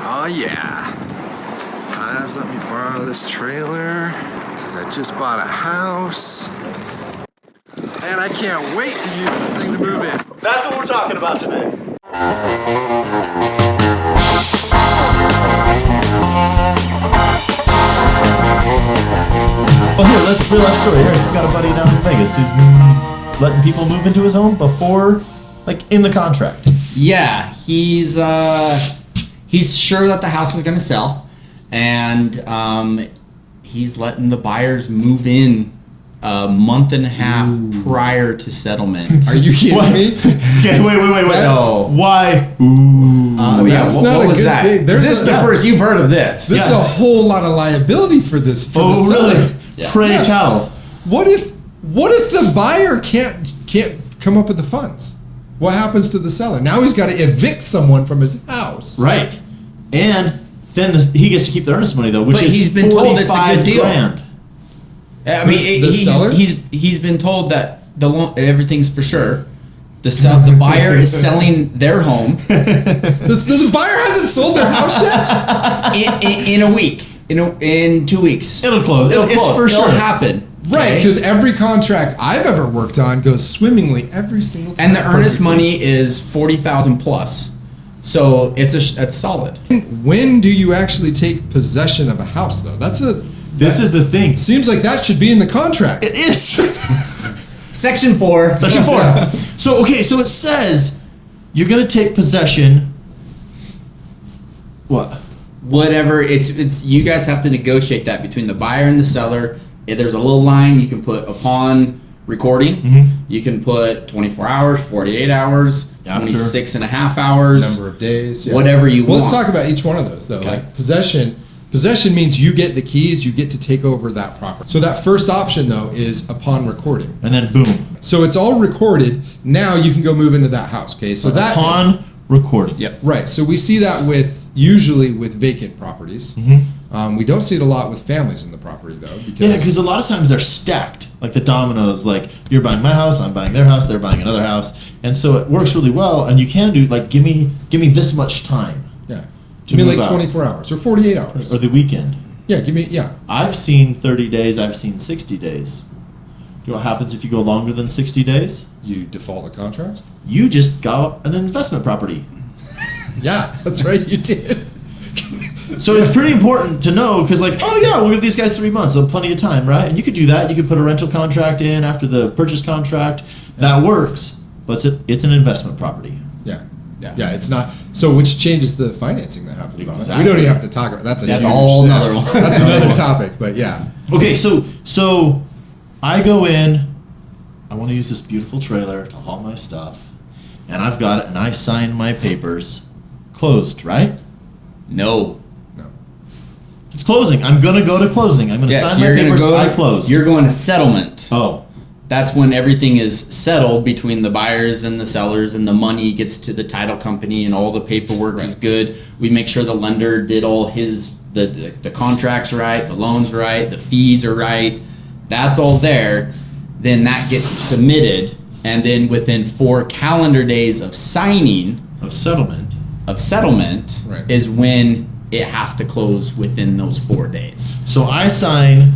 Oh yeah. Hives let me borrow this trailer because I just bought a house. And I can't wait to use this thing to move in. That's what we're talking about today. Well, here, let's real life story. Here, I've got a buddy down in Vegas who's been letting people move into his home before, like, in the contract. Yeah, he's sure that the house is going to sell, and he's letting the buyers move in a month and a half prior to settlement. Are you kidding me? Okay, wait. So why? That's not a was good that? thing. This is the first you've heard of this. This is a whole lot of liability for this. For the seller. Really? Yes. Pray tell. What if the buyer can't come up with the funds? What happens to the seller? Now he's got to evict someone from his house. Right. And then he gets to keep the earnest money, though, which is he's been told it's a good deal. $45,000. I mean, The seller? he's been told that the loan, everything's for sure. The buyer is selling their home The buyer hasn't sold their house yet? in a week, in 2 weeks. It'll close. It's for sure. It'll happen. Right, because every contract I've ever worked on goes swimmingly every single time. And the earnest money is $40,000 plus, so it's solid. When do you actually take possession of a house, though? This is the thing. Seems like that should be in the contract. It is. Section 4. Section 4. Yeah. So it says you're going to take possession. What? Whatever it's you guys have to negotiate that between the buyer and the seller. There's a little line you can put upon recording. Mm-hmm. You can put 24 hours, 48 hours, After. 26 and a half hours. Number of days. Yeah. Whatever you Well, want. let's talk about each one of those, though. Okay. Like possession. Possession means you get the keys, you get to take over that property. So that first option, though, is upon recording. And then boom. So it's all recorded. Now you can go move into that house. Okay. So that Upon recording. Yep. right. So we see that usually with vacant properties. We don't see it a lot with families in the property, though. Because a lot of times they're stacked, like the dominoes. Like you're buying my house, I'm buying their house, they're buying another house, and so it works really well. And you can do like give me this much time. Yeah. To Give me move like out. 24 hours or 48 hours. Or the weekend. Yeah. Give me. Yeah. I've seen 30 days. I've seen 60 days. You know what happens if you go longer than 60 days? You default a contract. You just got an investment property. Yeah, that's right. You did. So it's pretty important to know because, like, oh yeah, we'll give these guys 3 months, so plenty of time, right? And you could do that. You could put a rental contract in after the purchase contract. That works, but it's an investment property. Yeah, it's not. So which changes the financing that happens on it. Exactly. We don't even have to talk about that's That's huge, all another one. That's another topic, but yeah. Okay, so I go in. I want to use this beautiful trailer to haul my stuff, and I've got it, and I sign my papers. Closed, right? No. It's closing. I'm gonna go to closing. I'm gonna sign my papers. I closed. You're going to settlement. Oh. That's when everything is settled between the buyers and the sellers, and the money gets to the title company, and all the paperwork is good. We make sure the lender did all the contracts right, the loans right, the fees are right. That's all there. Then that gets submitted, and then within 4 calendar days of signing Of settlement. Right. is when it has to close within those 4 days. So I sign.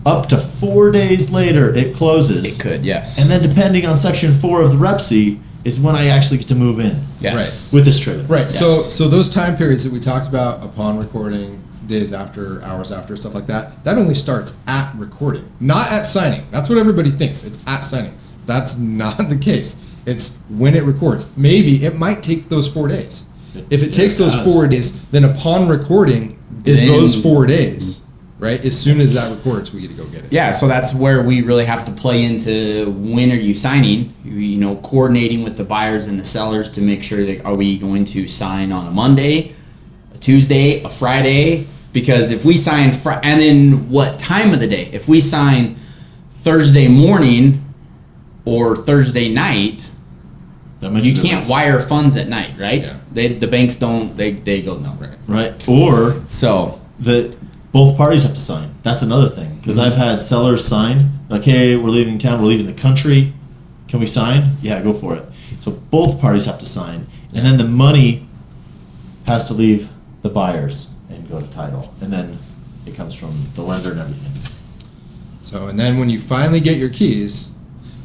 Up to 4 days later, it closes. It could, yes. And then depending on section 4 of the REPC is when I actually get to move in. Yes. With this trailer. Right. Yes. So those time periods that we talked about upon recording, days after, hours after, stuff like that, that only starts at recording, not at signing. That's what everybody thinks. It's at signing. That's not the case. It's when it records. Maybe it might take those 4 days. If it takes those 4 days, then upon recording is Then- those 4 days. Right? As soon as that records, we get to go get it. Yeah, so that's where we really have to play into when are you signing, coordinating with the buyers and the sellers to make sure that are we going to sign on a Monday, a Tuesday, a Friday, because if we sign, and then what time of the day? If we sign Thursday morning or Thursday night, That makes a you can't difference. wire funds at night, right? Yeah. The banks don't, they go no. Right. Or So, both parties have to sign. That's another thing. Because I've had sellers sign, like, hey, we're leaving town, we're leaving the country. Can we sign? Yeah, go for it. So both parties have to sign. And then the money has to leave the buyers and go to title, and then it comes from the lender and everything. So, and then when you finally get your keys,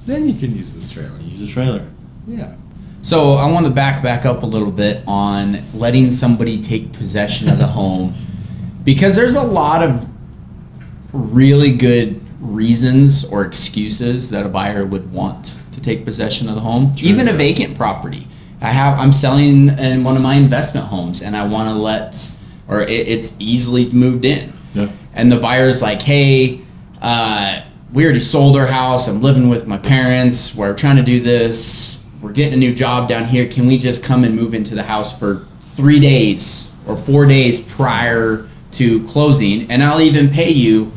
then you can use this trailer. Use a trailer. Yeah. So I want to back up a little bit on letting somebody take possession of the home, because there's a lot of really good reasons or excuses that a buyer would want to take possession of the home, even a vacant property. I'm selling in one of my investment homes, and I want to it's easily moved in. Yeah. And the buyer's like, hey, we already sold our house. I'm living with my parents. We're trying to do this. We're getting a new job down here. Can we just come and move into the house for 3 days or 4 days prior to closing? And I'll even pay you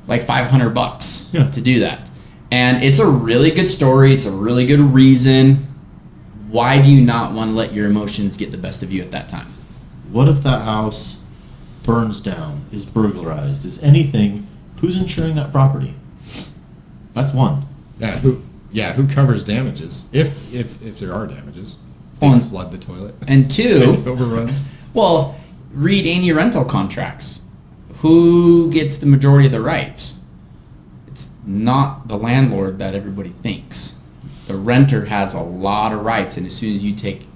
like $500 to do that. And it's a really good story. It's a really good reason. Why do you not want to let your emotions get the best of you at that time? What if that house burns down, is burglarized, is anything? Who's insuring that property? That's one. Yeah, who covers damages if there are damages? One. Flood the toilet. And two, Overruns. well, read any rental contracts. Who gets the majority of the rights? It's not the landlord that everybody thinks. The renter has a lot of rights, and as soon as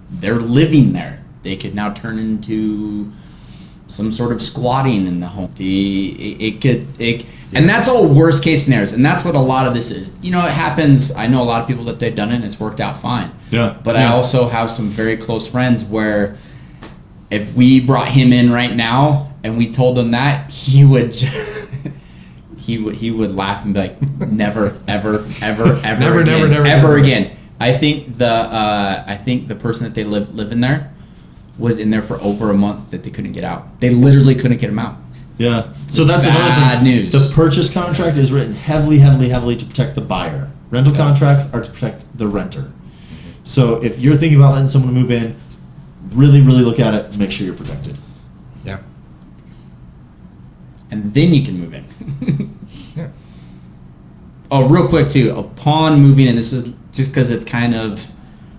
they're living there, they could now turn into some sort of squatting in the home. And that's all worst case scenarios, and that's what a lot of this is. You know, it happens. I know a lot of people that they've done it, and it's worked out fine. Yeah. But I also have some very close friends where if we brought him in right now and we told him that, he would he would laugh and be like, never, ever, ever, ever, never again. I think the person that they live in there was in there for over a month that they couldn't get out. They literally couldn't get him out. Yeah. So that's another Bad thing. news. The purchase contract is written heavily to protect the buyer. Rental contracts are to protect the renter. So if you're thinking about letting someone move in, really, really look at it and make sure you're protected. Yeah. And then you can move in. Yeah. Oh, real quick too, upon moving in, this is just because it's kind of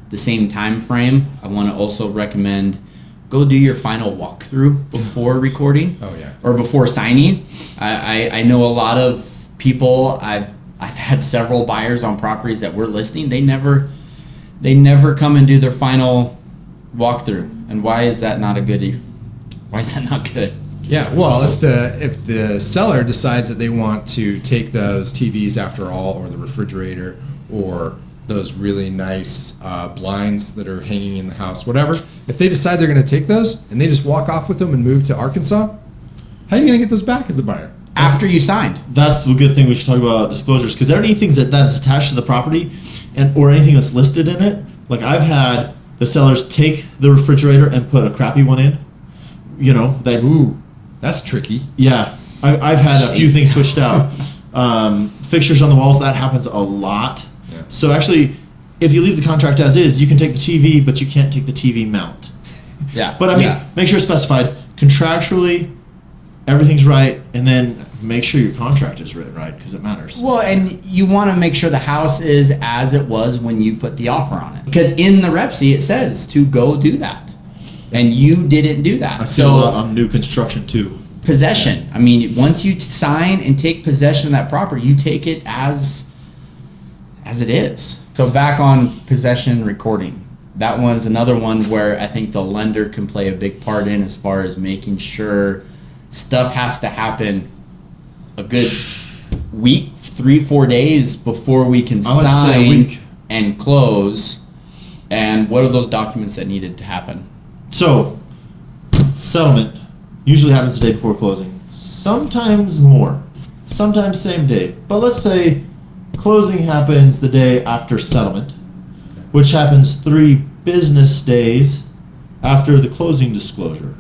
the same time frame, I want to also recommend go do your final walkthrough before recording. Oh yeah. Or before signing. I know a lot of people, I've had several buyers on properties that we're listing, they never come and do their final walkthrough. And why is that not good? Yeah, well, if the seller decides that they want to take those TVs after all, or the refrigerator, or those really nice blinds that are hanging in the house, whatever, if they decide they're going to take those and they just walk off with them and move to Arkansas, how are you going to get those back as a buyer? After you signed. That's the good thing we should talk about disclosures, because there are any things that's attached to the property or anything that's listed in it. Like I've had the sellers take the refrigerator and put a crappy one in. You know, that. Ooh, that's tricky. Yeah. I've had a few things switched out. Fixtures on the walls, that happens a lot. Yeah. So actually, if you leave the contract as is, you can take the TV, but you can't take the TV mount. Yeah. But I mean, make sure it's specified contractually, everything's right, and then make sure your contract is written right, because it matters. Well, and you want to make sure the house is as it was when you put the offer on it. Because in the REPC, it says to go do that. And you didn't do that. I see a lot on new construction too. Possession. I mean, once you sign and take possession of that property, you take it as it is. So back on possession recording. That one's another one where I think the lender can play a big part in, as far as making sure stuff has to happen a good week, 3-4 days before we can sign and close. And what are those documents that needed to happen? So, settlement usually happens the day before closing. Sometimes more. Sometimes same day. But let's say closing happens the day after settlement, which happens 3 business days after the closing disclosure.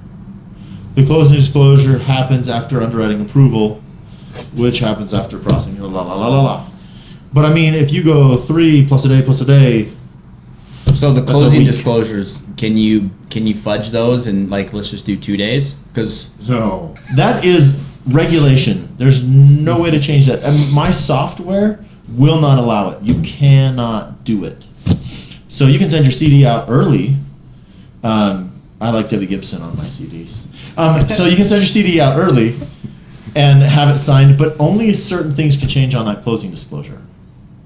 The closing disclosure happens after underwriting approval, which happens after processing. But I mean, if you go 3 plus a day, so the closing disclosures, can you fudge those and let's just do 2 days? Because no, that is regulation. There's no way to change that. And my software will not allow it. You cannot do it. So you can send your CD out early. I like Debbie Gibson on my CDs. So you can send your CD out early and have it signed, but only certain things can change on that closing disclosure.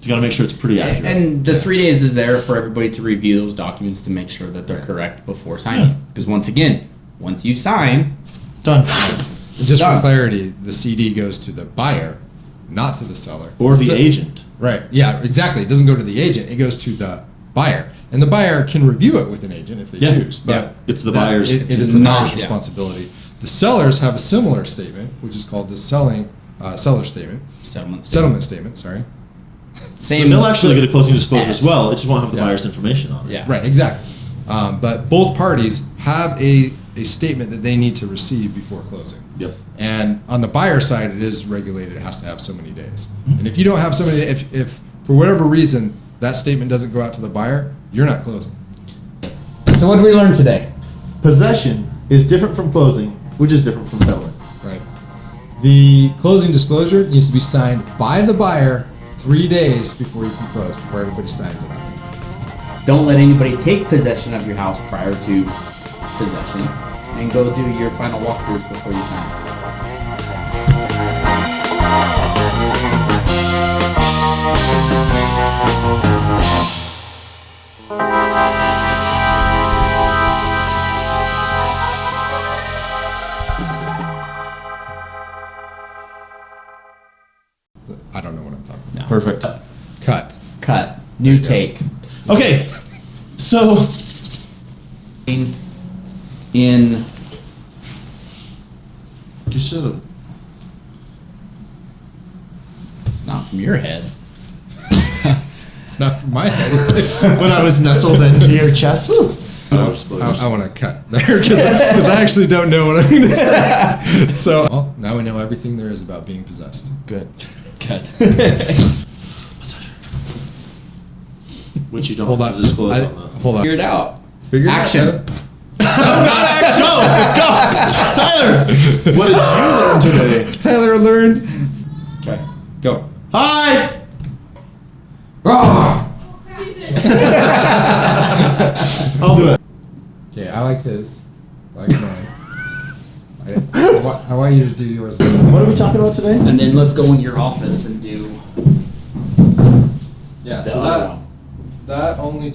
You got to make sure it's pretty accurate. And the 3 days is there for everybody to review those documents to make sure that they're correct before signing. Because once again, once you sign, Done. Just for clarity, the CD goes to the buyer, not to the seller. Or the agent. Right. Yeah, exactly. It doesn't go to the agent. It goes to the buyer. And the buyer can review it with an agent if they choose. But it's the buyer's. It is the buyer's responsibility. The sellers have a similar statement, which is called the seller statement. Settlement statement, sorry. Same. They'll actually get a closing disclosure as well. It just won't have the buyer's information on it. Yeah. Right, exactly. But both parties have a statement that they need to receive before closing. Yep. And on the buyer side, it is regulated. It has to have so many days. And if you don't have so many, if for whatever reason that statement doesn't go out to the buyer, you're not closing. So what did we learn today? Possession is different from closing, which is different from settlement. Right. The closing disclosure needs to be signed by the buyer 3 days before you can close, before everybody signs it. don't let anybody take possession of your house prior to possession, and go do your final walkthroughs before you sign. I don't know what I'm talking about. No. Perfect. Cut. New take. Okay, so In you should have. not from your head. It's not from my head. When I was nestled into your chest. I want to cut there because I actually don't know what I'm going to say. So well, now we know everything there is about being possessed. Good. Cut. Which you don't Hold have on. to disclose on the. Hold on. Figure it out. Figure it out, Action. Kevin. Go! Tyler! What did you learn today? Tyler learned. Okay. Go. Hi! I'll do it. Okay, I liked his. I like mine. I want you to do yours. What are we talking about today? And then let's go in your office and do Yeah, the so other one. that only